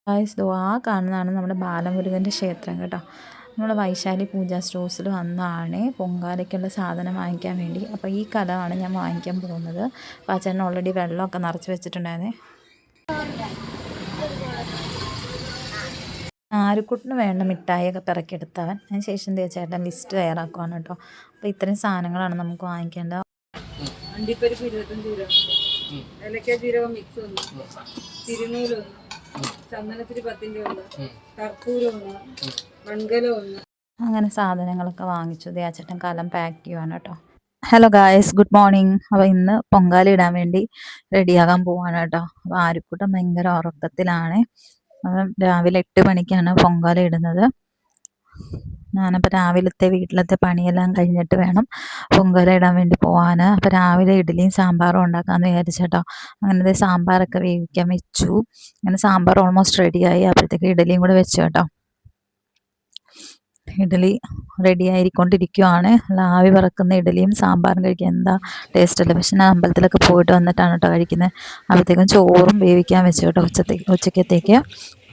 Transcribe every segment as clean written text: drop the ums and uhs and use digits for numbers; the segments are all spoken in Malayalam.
ഗായ്സ് ദോ ആ കാണുന്നതാണ് നമ്മുടെ ബാലമുരുകൻ്റെ ക്ഷേത്രം കേട്ടോ. നമ്മൾ വൈശാലി പൂജാ സ്റ്റോഴ്സിൽ വന്നതാണ് പൊങ്കാലയ്ക്കുള്ള സാധനം വാങ്ങിക്കാൻ വേണ്ടി. അപ്പോൾ ഈ കലമാണ് ഞാൻ വാങ്ങിക്കാൻ പോകുന്നത്. അപ്പോൾ ആ ചേട്ടൻ ഓൾറെഡി വെള്ളമൊക്കെ നിറച്ച് വെച്ചിട്ടുണ്ടായിരുന്നേ. ആരുക്കുട്ടിന് വേണ്ട മിഠായിയൊക്കെ പിറക്കിയെടുത്തവൻ. അതിന് ശേഷം ചേട്ടൻ ലിസ്റ്റ് തയ്യാറാക്കുവാണ് കേട്ടോ. അപ്പോൾ ഇത്രയും സാധനങ്ങളാണ് നമുക്ക് വാങ്ങിക്കേണ്ടത്. അണ്ടിപ്പരിപ്പ് 25 ഗ്രാം, ഏലക്ക ജീരകം മിക്സ് 1, തിരുനൂല് 1, ചന്ദനത്തിരി 10 ഉണ്ട്, കർപ്പൂരം 1, മൺകലം 1. അങ്ങനെ സാധനങ്ങളൊക്കെ വാങ്ങിച്ചു. ആ ചേട്ടൻ കലം പാക്ക് ചെയ്യുവാണ് കേട്ടോ. Hello guys, good morning. അപ്പോൾ ഇന്ന് പൊങ്കാല ഇടാൻ വേണ്ടി റെഡിയാകാൻ പോവാണ് കേട്ടോ. അപ്പോൾ ആരുക്കൂട്ടം ഭയങ്കര ഉറക്കത്തിലാണ്. രാവിലെ 8 മണിക്കാണ് പൊങ്കാല ഇടുന്നത്. ഞാനപ്പോൾ രാവിലത്തെ വീട്ടിലത്തെ പണിയെല്ലാം കഴിഞ്ഞിട്ട് വേണം പൊങ്കാല ഇടാൻ വേണ്ടി പോകാൻ. അപ്പോൾ രാവിലെ ഇഡ്ഡലിയും സാമ്പാറും ഉണ്ടാക്കാമെന്ന് വിചാരിച്ചേട്ടോ. അങ്ങനെ സാമ്പാറൊക്കെ വേവിക്കാൻ വെച്ചു. അങ്ങനെ സാമ്പാർ ഓൾമോസ്റ്റ് റെഡിയായി. അപ്പോഴത്തേക്ക് ഇഡ്ഡലിയും കൂടെ വെച്ചു കേട്ടോ. ഇഡ്ഡലി റെഡി ആയിക്കൊണ്ടിരിക്കുവാണ്. ആവി പറക്കുന്ന ഇഡ്ഡലിയും സാമ്പാറും കഴിക്കാൻ എന്താ ടേസ്റ്റ് അല്ലേ. പക്ഷെ ഞാൻ അമ്പലത്തിലൊക്കെ പോയിട്ട് വന്നിട്ടാണ് കേട്ടോ കഴിക്കുന്നത്. അപ്പോഴത്തേക്കും ചോറും വേവിക്കാൻ വെച്ചു കേട്ടോ ഉച്ചക്കത്തേക്ക്.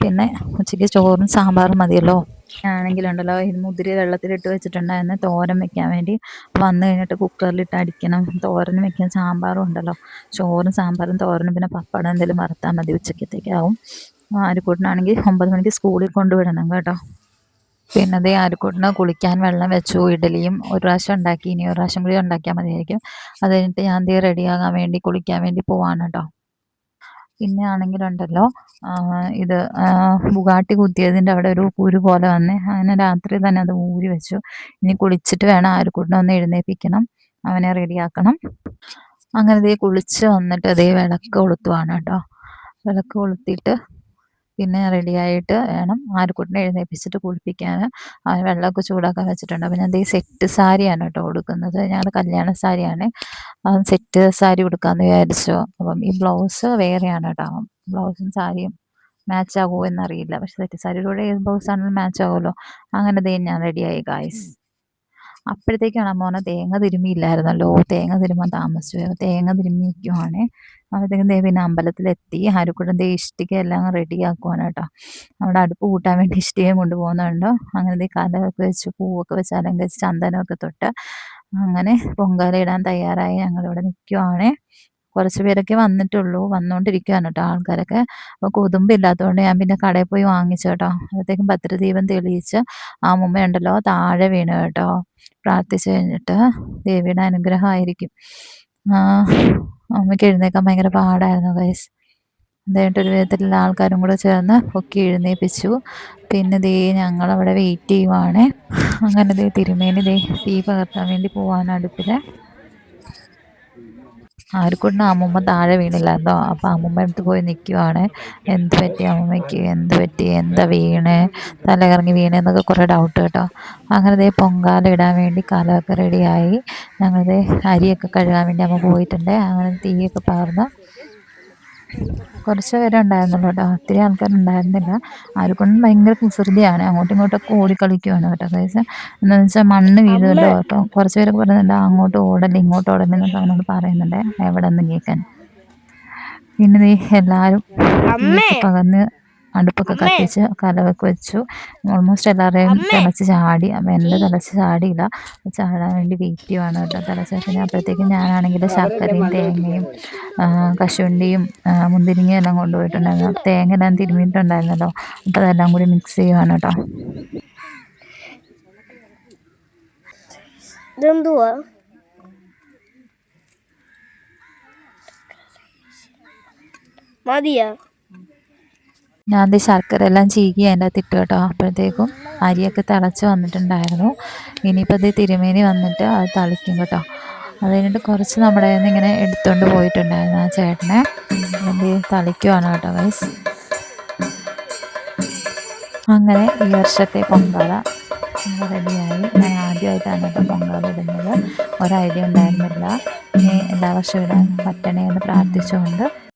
പിന്നെ ഉച്ചയ്ക്ക് ചോറും സാമ്പാറും മതിയല്ലോ. ആണെങ്കിലുണ്ടല്ലോ ഇത് മുതിരി വെള്ളത്തിലിട്ട് വെച്ചിട്ടുണ്ടായിരുന്നു തോരൻ വെക്കാൻ വേണ്ടി. വന്നു കഴിഞ്ഞിട്ട് കുക്കറിലിട്ട് അടിക്കണം. തോരനും വെക്കാൻ സാമ്പാറും ഉണ്ടല്ലോ. ചോറും സാമ്പാറും തോരനും പിന്നെ പപ്പടം എന്തെങ്കിലും വറുത്താൽ മതി. ഉച്ചക്കത്തേക്കാവും. ആരുക്കൂട്ടിനാണെങ്കിൽ 9 മണിക്ക് സ്കൂളിൽ കൊണ്ടുവിടണം കേട്ടോ. പിന്നെ ആരുക്കൂട്ടിന് കുളിക്കാൻ വെള്ളം വെച്ചു. ഇഡ്ഡലിയും ഒരു പ്രാവശ്യം ഉണ്ടാക്കി, ഇനി ഒരു പ്രാവശ്യം കൂടി ഉണ്ടാക്കിയാൽ മതിയായിരിക്കും. അത് കഴിഞ്ഞിട്ട് ഞാൻ റെഡിയാകാൻ വേണ്ടി കുളിക്കാൻ വേണ്ടി പോവാണ് കേട്ടോ. പിന്നെ ആണെങ്കിലുണ്ടല്ലോ ഇത് ബുഗാട്ടി കുത്തിയതിൻ്റെ അവിടെ ഒരു കുരു പോലെ വന്നേ. അങ്ങനെ രാത്രി തന്നെ അത് ഊരി വെച്ചു. ഇനി കുളിച്ചിട്ട് വേണം ആരുക്കൂട്ടിനെ ഒന്ന് എഴുന്നേൽപ്പിക്കണം, അവനെ റെഡിയാക്കണം. അങ്ങനെ കുളിച്ച് വന്നിട്ട് വിളക്ക് കൊളുത്തുവാണ് കേട്ടോ. വിളക്ക് കൊളുത്തിയിട്ട് പിന്നെ റെഡിയായിട്ട് വേണം ആരുക്കൂട്ടിനെ എഴുന്നേൽപ്പിച്ചിട്ട് കുളിപ്പിക്കാൻ. വെള്ളമൊക്കെ ചൂടാക്കാൻ വെച്ചിട്ടുണ്ട്. അപ്പോൾ ഞാൻ സെറ്റ് സാരിയാണ് കേട്ടോ കൊടുക്കുന്നത്. ഞങ്ങളുടെ കല്യാണ സാരിയാണ്. സെറ്റ് സാരി കൊടുക്കാമെന്ന് വിചാരിച്ചു. അപ്പം ഈ ബ്ലൗസ് വേറെയാണ് കേട്ടോ. ബ്ലൗസും സാരിയും മാച്ച് ആകുമോ എന്നറിയില്ല. പക്ഷെ സെറ്റ് സാരിയുടെ ഏത് ബ്ലൗസാണെങ്കിലും മാച്ച് ആകുമല്ലോ. അങ്ങനെ ഞാൻ റെഡിയായി ഗായ്സ്. അപ്പോഴത്തേക്കാണ് മോനെ തേങ്ങ തിരുമ്മിയില്ലായിരുന്നല്ലോ. തേങ്ങ തിരുമ്മാൻ താമസിച്ചു. തേങ്ങ തിരുമ്മി വയ്ക്കുവാണ്. അപ്പോഴത്തേക്കും പിന്നെ അമ്പലത്തിലെത്തി. ആരുക്കൂട്ടം ഇഷ്ടിക എല്ലാം റെഡിയാക്കുവാണ് കേട്ടോ. അവിടെ അടുപ്പ് കൂട്ടാൻ വേണ്ടി ഇഷ്ടികയും കൊണ്ടുപോകുന്നുണ്ട്. അങ്ങനെ കലമൊക്കെ വെച്ച് പൂവൊക്കെ വെച്ച് അലങ്കരിച്ച് ചന്ദനമൊക്കെ തൊട്ട് അങ്ങനെ പൊങ്കാല ഇടാൻ തയ്യാറായി ഞങ്ങളിവിടെ നിൽക്കുവാണ്. കുറച്ച് പേരൊക്കെ വന്നിട്ടുള്ളൂ, വന്നുകൊണ്ടിരിക്കുകയാണ് കേട്ടോ ആൾക്കാരൊക്കെ. അപ്പോൾ കൊതുമ്പില്ലാത്തതുകൊണ്ട് ഞാൻ പിന്നെ കടയിൽ പോയി വാങ്ങിച്ചു കേട്ടോ. അപ്പോഴത്തേക്കും ഭദ്രദീപം തെളിയിച്ച് ആ മുമ്മയുണ്ടല്ലോ താഴെ വീണു കേട്ടോ. പ്രാർത്ഥിച്ചു കഴിഞ്ഞിട്ട് ദേവിയുടെ അനുഗ്രഹമായിരിക്കും. അമ്മയ്ക്ക് എഴുന്നേൽക്കാൻ ഭയങ്കര പാടായിരുന്നു ഗൈസ്. ഒരു വിധത്തിലുള്ള ആൾക്കാരും കൂടെ ചേർന്ന് പൊക്കി എഴുന്നേൽപ്പിച്ചു. പിന്നെ ഞങ്ങളവിടെ വെയിറ്റ് ചെയ്യുവാണ്. അങ്ങനെ തിരുമേനി തീ പകർത്താൻ വേണ്ടി പോവാൻ അടുപ്പിൽ. ആരുക്കൂട്ടിന് അമ്മൂമ്മ താഴെ വീണില്ലായിരുന്നോ. അപ്പോൾ അമ്മൂമ്മ അടുത്ത് പോയി നിൽക്കുവാണ്. എന്ത് പറ്റി അമ്മൂമ്മയ്ക്ക്, എന്ത് പറ്റി, എന്താ വീണേ, തലകറങ്ങി വീണേന്നൊക്കെ കുറേ ഡൗട്ട് കേട്ടോ. അങ്ങനെ പൊങ്കാല ഇടാൻ വേണ്ടി കലമൊക്കെ റെഡിയായി. ഞങ്ങൾ അരിയൊക്കെ കഴുകാൻ വേണ്ടി അമ്മ പോയിട്ടുണ്ട്. അങ്ങനെ തീയൊക്കെ പകർന്ന് കുറച്ച് പേരെ ഉണ്ടായിരുന്നുള്ളൂ കേട്ടോ. ഒത്തിരി ആൾക്കാരുണ്ടായിരുന്നില്ല. ആരുക്കൊണ്ടും ഭയങ്കര കുസൃതിയാണ്. അങ്ങോട്ടും ഇങ്ങോട്ടൊക്കെ ഓടിക്കളിക്കുവാണ് കേട്ടോ. അതായത് എന്താണെന്ന് വെച്ചാൽ മണ്ണ് വീഴുമല്ലോ. അപ്പോൾ കുറച്ച് പേരൊക്കെ പറയുന്നുണ്ട് അങ്ങോട്ട് ഓടല്ലേ ഇങ്ങോട്ട് ഓടല്ലേ എന്നൊക്കെ അവനോട് പറയുന്നുണ്ട്. എവിടെ നിന്ന് കേൾക്കാൻ. പിന്നെ എല്ലാവരും പകർന്ന് അടുപ്പൊക്കെ കത്തിച്ച് കലമൊക്കെ വെച്ചു. ഓൾമോസ്റ്റ് എല്ലാവരെയും തിളച്ച് ചാടി. അപ്പം എൻ്റെ തിളച്ച് ചാടിയില്ല. ചാടാൻ വേണ്ടി വെയിറ്റ് ചെയ്യുവാണ് കേട്ടോ. തിളച്ചതിന് അപ്പോഴത്തേക്കും ഞാനാണെങ്കിൽ ശർക്കരയും തേങ്ങയും കശുവണ്ടിയും മുന്തിരിങ്ങയും എല്ലാം കൊണ്ടുപോയിട്ടുണ്ടായിരുന്നു. തേങ്ങ എല്ലാം തിരുമ്മിയിട്ടുണ്ടായിരുന്നല്ലോ. അപ്പോൾ അതെല്ലാം കൂടി മിക്സ് ചെയ്യുവാണ് കേട്ടോ. ഇതെന്തുവാ? മതിയാ? ഞാൻ ശർക്കര എല്ലാം ചീകി അതിൻ്റെ അകത്ത് ഇട്ടു കേട്ടോ. അപ്പോഴത്തേക്കും അരിയൊക്കെ തിളച്ച് വന്നിട്ടുണ്ടായിരുന്നു. ഇനിയിപ്പോൾ തിരുമേനി വന്നിട്ട് അത് തളിക്കും കേട്ടോ. അത് കഴിഞ്ഞിട്ട് കുറച്ച് നമ്മുടെ കയ്യിൽ നിന്ന് ഇങ്ങനെ എടുത്തുകൊണ്ട് പോയിട്ടുണ്ടായിരുന്നു ആ ചേട്ടനെ. തളിക്കുവാണ് കേട്ടോ ഗൈസ്. അങ്ങനെ ഈ വർഷത്തെ പൊങ്കാല റെഡിയായി. ഞാൻ ആദ്യമായിട്ടാണ് കേട്ടോ പൊങ്കാല ഇടുന്നത്. ഒരൈഡിയ ഉണ്ടായിരുന്നില്ല. ഇനി എല്ലാ വർഷവും ഇടാൻ പറ്റണേ എന്ന് പ്രാർത്ഥിച്ചുകൊണ്ട്